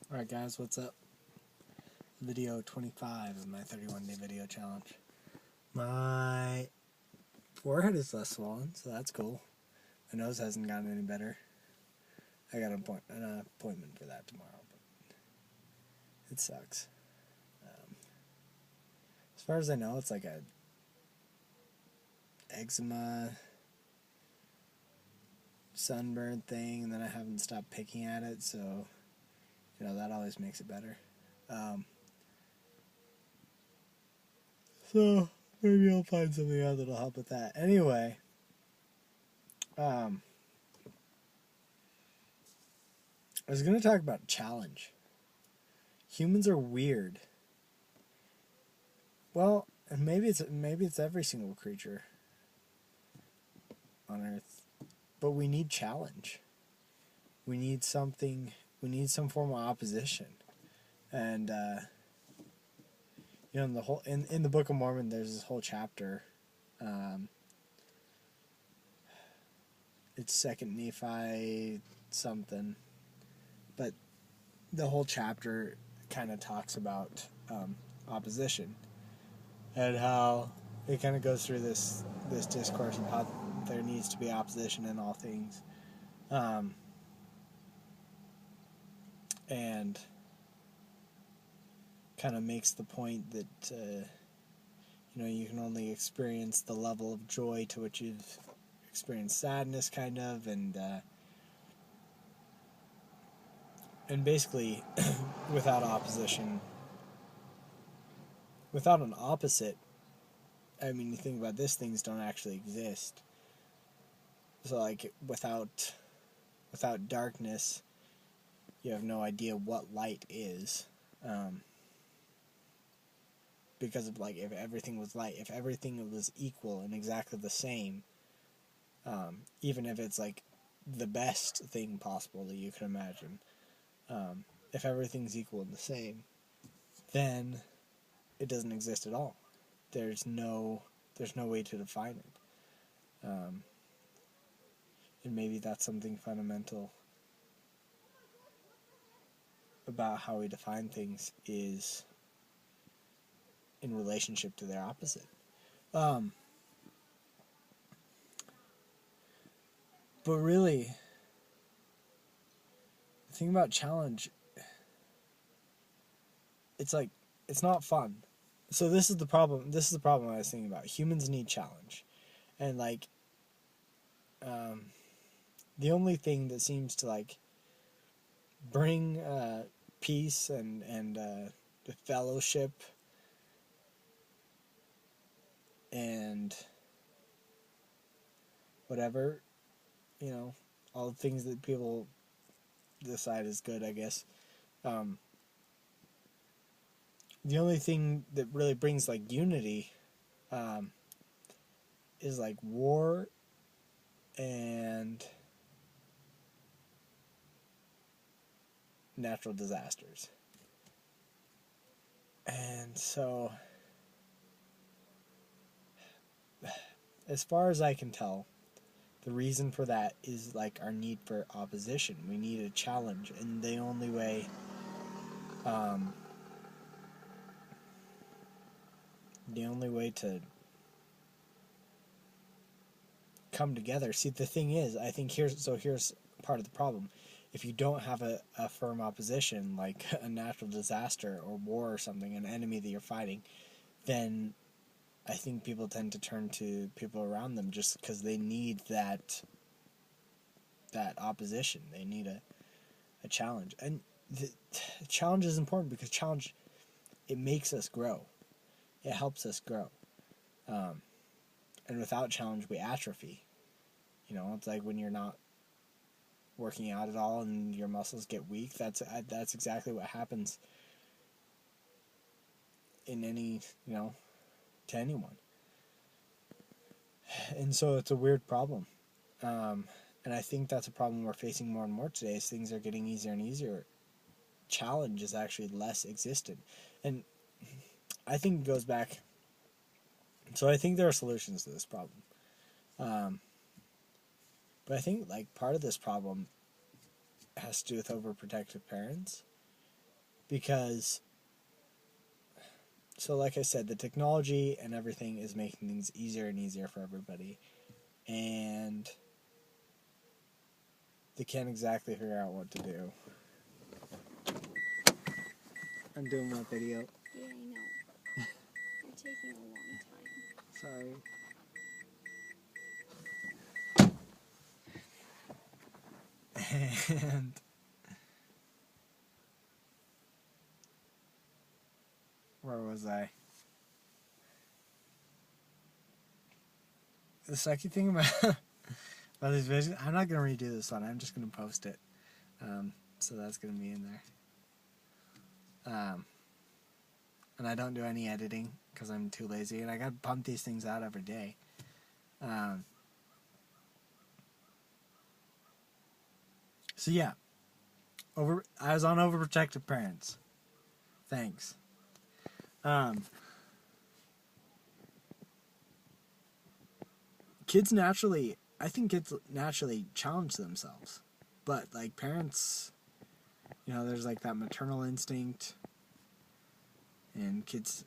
Alright guys, what's up? Video 25 of my 31-day video challenge. My forehead is less swollen, so that's cool. My nose hasn't gotten any better. I got an appointment for that tomorrow, but it sucks. As far as I know, it's like a eczema sunburn thing, and then I haven't stopped picking at it, so that always makes it better. So maybe I'll find something out that'll help with that. Anyway, I was going to talk about challenge. Humans are weird. Well, and maybe it's every single creature on Earth, but we need challenge. We need something. We need some form of opposition, and in the Book of Mormon, there's this whole chapter. It's Second Nephi something, but the whole chapter kind of talks about opposition and how it kind of goes through this discourse of how there needs to be opposition in all things, and kind of makes the point that you can only experience the level of joy to which you've experienced sadness, kind of, and basically without opposition, without an opposite, I mean, you think about this, things don't actually exist. So like without darkness, you have no idea what light is, because of, like, if everything was light, if everything was equal and exactly the same, even if it's like the best thing possible that you can imagine, if everything's equal and the same, then it doesn't exist at all. There's no way to define it, and maybe that's something fundamental about how we define things, is in relationship to their opposite. But really, the thing about challenge, it's like, it's not fun. So this is the problem. This is the problem I was thinking about. Humans need challenge, and like, the only thing that seems to like bring peace and the fellowship and whatever, all the things that people decide is good, I guess. The only thing that really brings like unity is like war and natural disasters. And so, as far as I can tell, the reason for that is like our need for opposition. We need a challenge, and the only way to come together. See, the thing is, I think here's part of the problem. If you don't have a firm opposition, like a natural disaster or war or something, an enemy that you're fighting, then I think people tend to turn to people around them just because they need that opposition. They need a challenge. And the challenge is important because challenge, it makes us grow. It helps us grow. And without challenge, we atrophy. It's like when you're not working out at all and your muscles get weak. That's exactly what happens in any, to anyone. And so it's a weird problem. And I think that's a problem we're facing more and more today, as things are getting easier and easier. Challenge is actually less existent. And I think it goes back. So I think there are solutions to this problem. But I think like part of this problem has to do with overprotective parents. because, so like I said, the technology and everything is making things easier and easier for everybody, and they can't exactly figure out what to do. I'm doing my video. Yeah, I know. You're taking a long time. Sorry. And where was I? The sucky thing about these videos, I'm not gonna redo this one. I'm just gonna post it. So that's gonna be in there. And I don't do any editing because I'm too lazy, and I gotta pump these things out every day. So yeah, I was on overprotective parents. Thanks. Kids naturally challenge themselves, but like parents, there's like that maternal instinct, and kids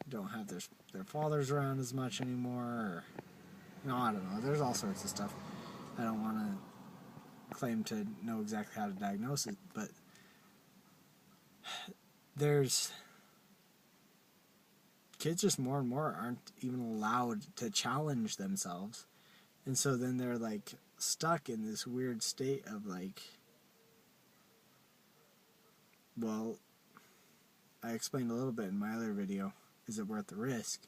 don't have their fathers around as much anymore. Or, I don't know. There's all sorts of stuff. I don't want to claim to know exactly how to diagnose it, but there's kids just more and more aren't even allowed to challenge themselves, and so then they're like stuck in this weird state of like, well, I explained a little bit in my other video, is it worth the risk,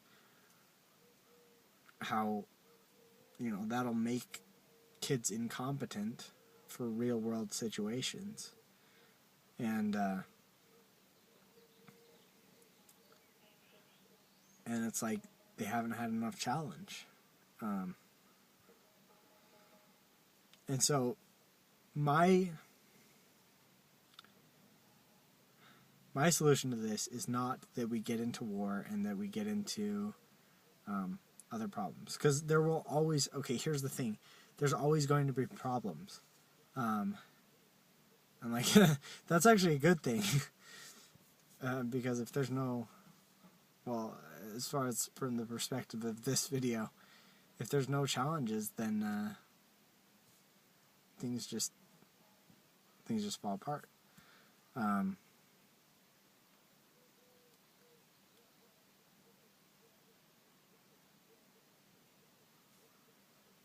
how that'll make kids incompetent for real world situations, and it's like they haven't had enough challenge. And so my solution to this is not that we get into war and that we get into other problems, because there will always, here's the thing, there's always going to be problems, and like that's actually a good thing, because if there's no, well, as far as from the perspective of this video, if there's no challenges, then things just fall apart.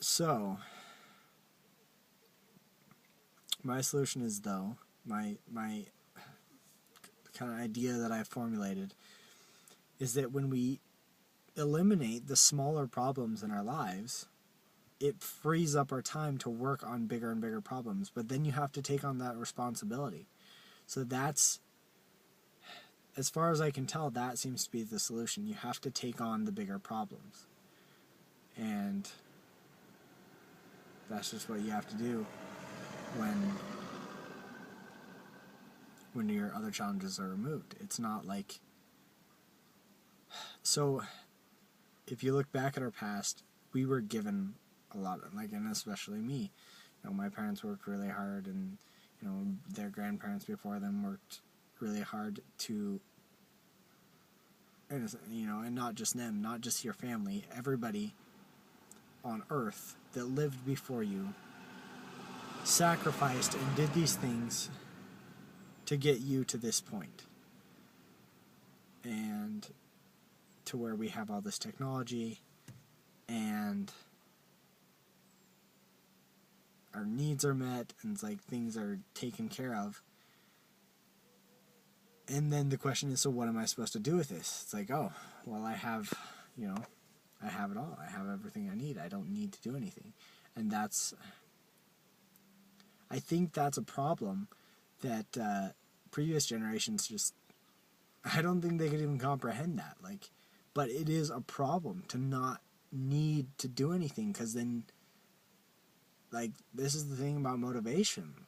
So my solution is, though, my kind of idea that I formulated is that when we eliminate the smaller problems in our lives, it frees up our time to work on bigger and bigger problems. But then you have to take on that responsibility. So that's, as far as I can tell, that seems to be the solution. You have to take on the bigger problems. And that's just what you have to do when your other challenges are removed. It's not like... So, if you look back at our past, we were given a lot, and especially me. My parents worked really hard, and, their grandparents before them worked really hard to, and not just them, not just your family, everybody on earth that lived before you sacrificed and did these things to get you to this point, and to where we have all this technology and our needs are met and it's like things are taken care of. And then the question is, so what am I supposed to do with this? It's like, oh, well, I have it all. I have everything I need. I don't need to do anything. And I think that's a problem that previous generations just, I don't think they could even comprehend that. But it is a problem to not need to do anything, because then, this is the thing about motivation.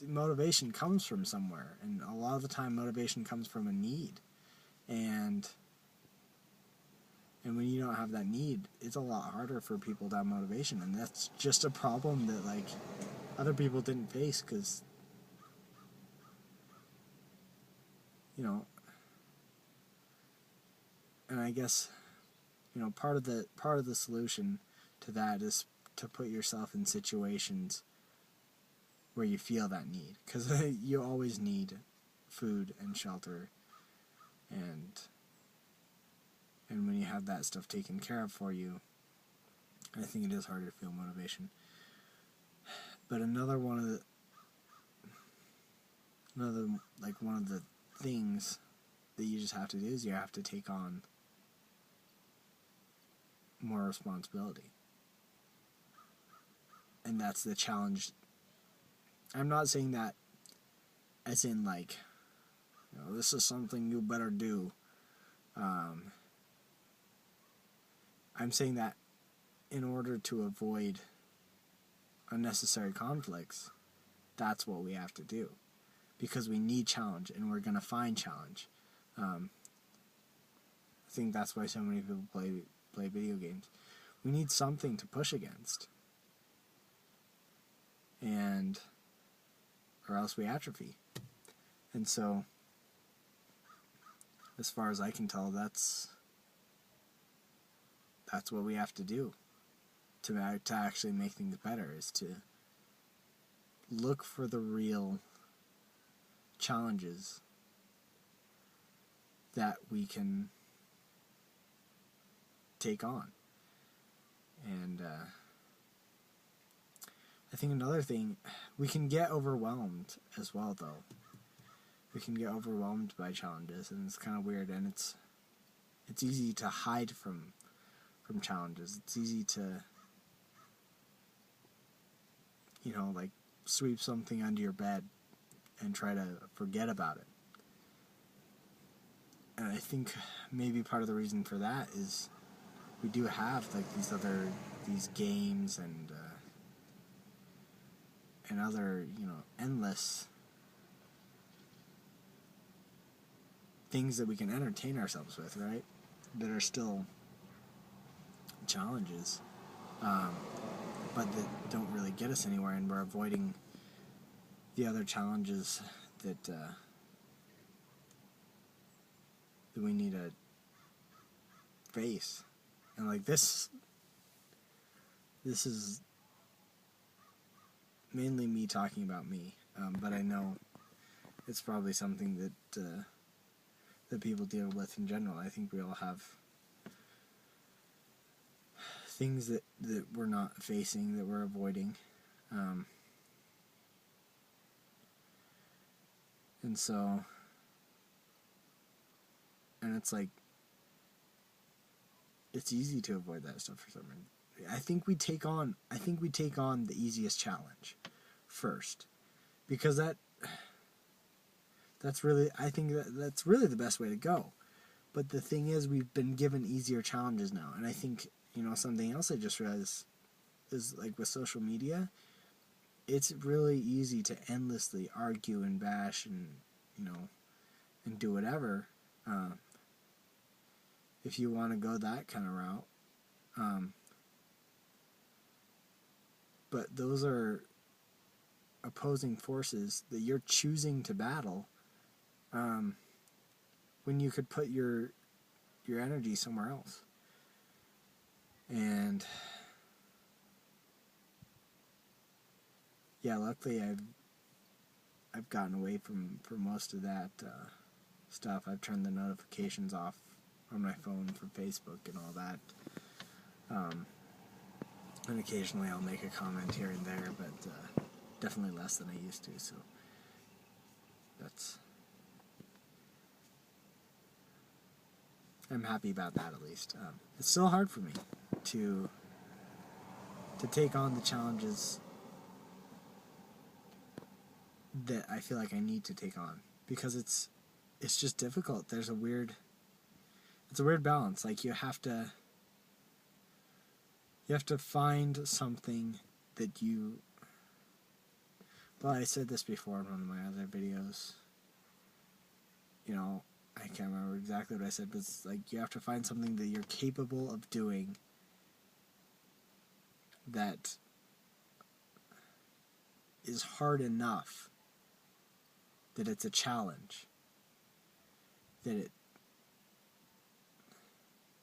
Motivation comes from somewhere, and a lot of the time motivation comes from a need. And when you don't have that need, it's a lot harder for people to have motivation, and that's just a problem that, other people didn't face, because, you know, and I guess, you know, part of the solution to that is to put yourself in situations where you feel that need, because you always need food and shelter, and when you have that stuff taken care of for you, I think it is harder to feel motivation. But one of the things that you just have to do is you have to take on more responsibility. And that's the challenge. I'm not saying that as in, like, you know, this is something you better do. I'm saying that in order to avoid unnecessary conflicts, that's what we have to do. Because we need challenge, and we're going to find challenge. I think that's why so many people play video games. We need something to push against. Or else we atrophy. And so, as far as I can tell, that's what we have to do to actually make things better, is to look for the real challenges that we can take on. And I think another thing, we can get overwhelmed as well, though. We can get overwhelmed by challenges, and it's kind of weird, and it's easy to hide from challenges. It's easy to, you know, like, sweep something under your bed and try to forget about it. And I think maybe part of the reason for that is we do have, like, these games and other, you know, endless things that we can entertain ourselves with, right? That are still challenges, but that don't really get us anywhere, and we're avoiding the other challenges that we need to face. And, like, this is mainly me talking about me, but I know it's probably something that people deal with in general. I think we all have things that we're not facing, that we're avoiding, and so, and it's like, it's easy to avoid that stuff for some reason. I think we take on the easiest challenge first, because that's really, I think that's really the best way to go. But the thing is, we've been given easier challenges now, and I think, you know, something else I just realized is, like, with social media, it's really easy to endlessly argue and bash and, you know, and do whatever, if you want to go that kind of route. But those are opposing forces that you're choosing to battle, when you could put your energy somewhere else. And yeah, luckily I've gotten away from most of that stuff. I've turned the notifications off on my phone for Facebook and all that. And occasionally I'll make a comment here and there, but definitely less than I used to, so I'm happy about that, at least. It's still hard for me to take on the challenges that I feel like I need to take on, because it's just difficult. It's a weird balance. Like, you have to find something that you, well, I said this before in one of my other videos, you know, I can't remember exactly what I said, but it's like, you have to find something that you're capable of doing that is hard enough that it's a challenge, that it,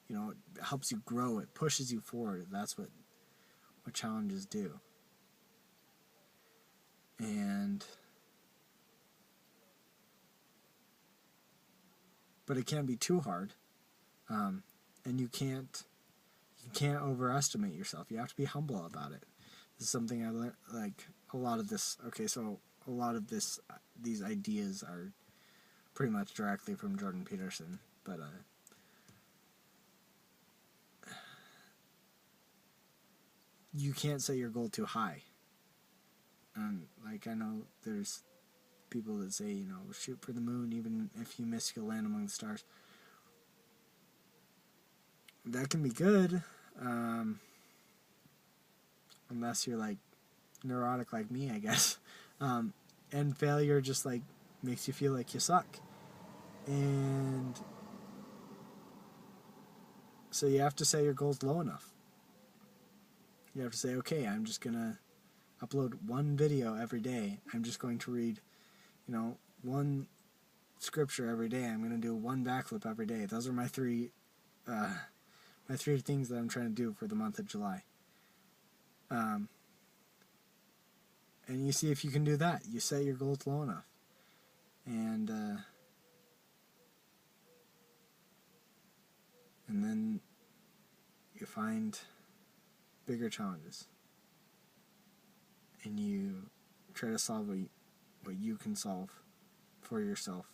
you know, it helps you grow, it pushes you forward. That's what challenges do. But it can't be too hard, and you can't overestimate yourself. You have to be humble about it. This is something I learned. Like a lot of this. Okay, so a lot of these ideas are pretty much directly from Jordan Peterson, but you can't set your goal too high. Like I know there's people that say, you know, shoot for the moon, even if you miss, you'll land among the stars. That can be good, unless you're like neurotic like me, I guess. And failure just like makes you feel like you suck. And so you have to set your goals low enough. You have to say, okay, I'm just gonna upload one video every day. I'm just going to read, you know, one scripture every day. I'm going to do one backflip every day. Those are my three things that I'm trying to do for the month of July. And you see if you can do that. You set your goals low enough. And then you find bigger challenges. And you try to solve what you can solve for yourself.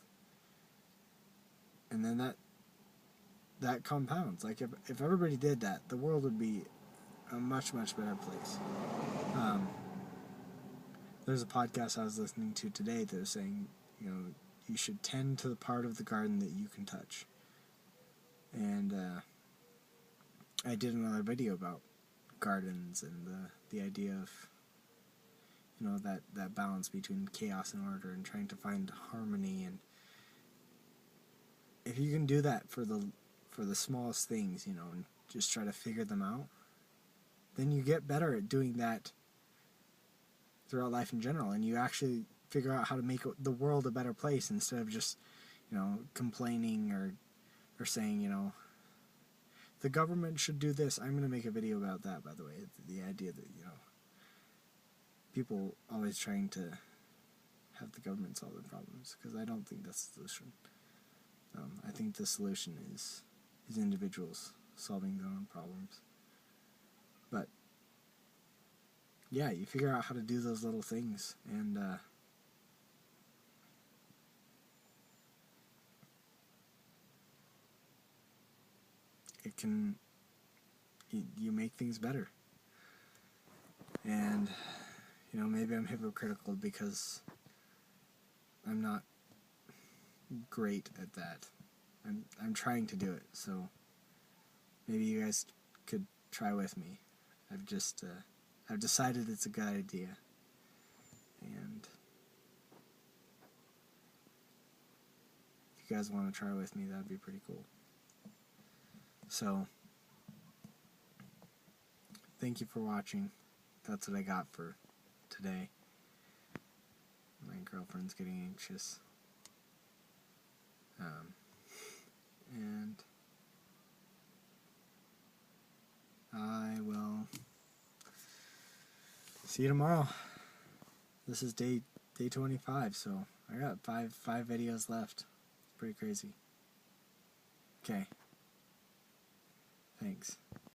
And then that compounds. Like if everybody did that, the world would be a much, much better place. There's a podcast I was listening to today that was saying, you know, you should tend to the part of the garden that you can touch. And I did another video about gardens and the idea of, you know, that balance between chaos and order and trying to find harmony. And if you can do that for the smallest things, you know, and just try to figure them out, then you get better at doing that throughout life in general, and you actually figure out how to make the world a better place instead of just, you know, complaining or saying, you know, the government should do this. I'm going to make a video about that, by the way. The idea that, you know, people always trying to have the government solve their problems, because I don't think that's the solution. I think the solution is individuals solving their own problems. But yeah, you figure out how to do those little things, and it can, you make things better. And, you know, maybe I'm hypocritical because I'm not great at that. I'm trying to do it, so maybe you guys could try with me. I've decided it's a good idea, and if you guys want to try with me, that'd be pretty cool. So, thank you for watching. That's what I got for today. My girlfriend's getting anxious. And I will see you tomorrow. This is day 25, so I got five videos left. Pretty crazy. Okay. Thanks.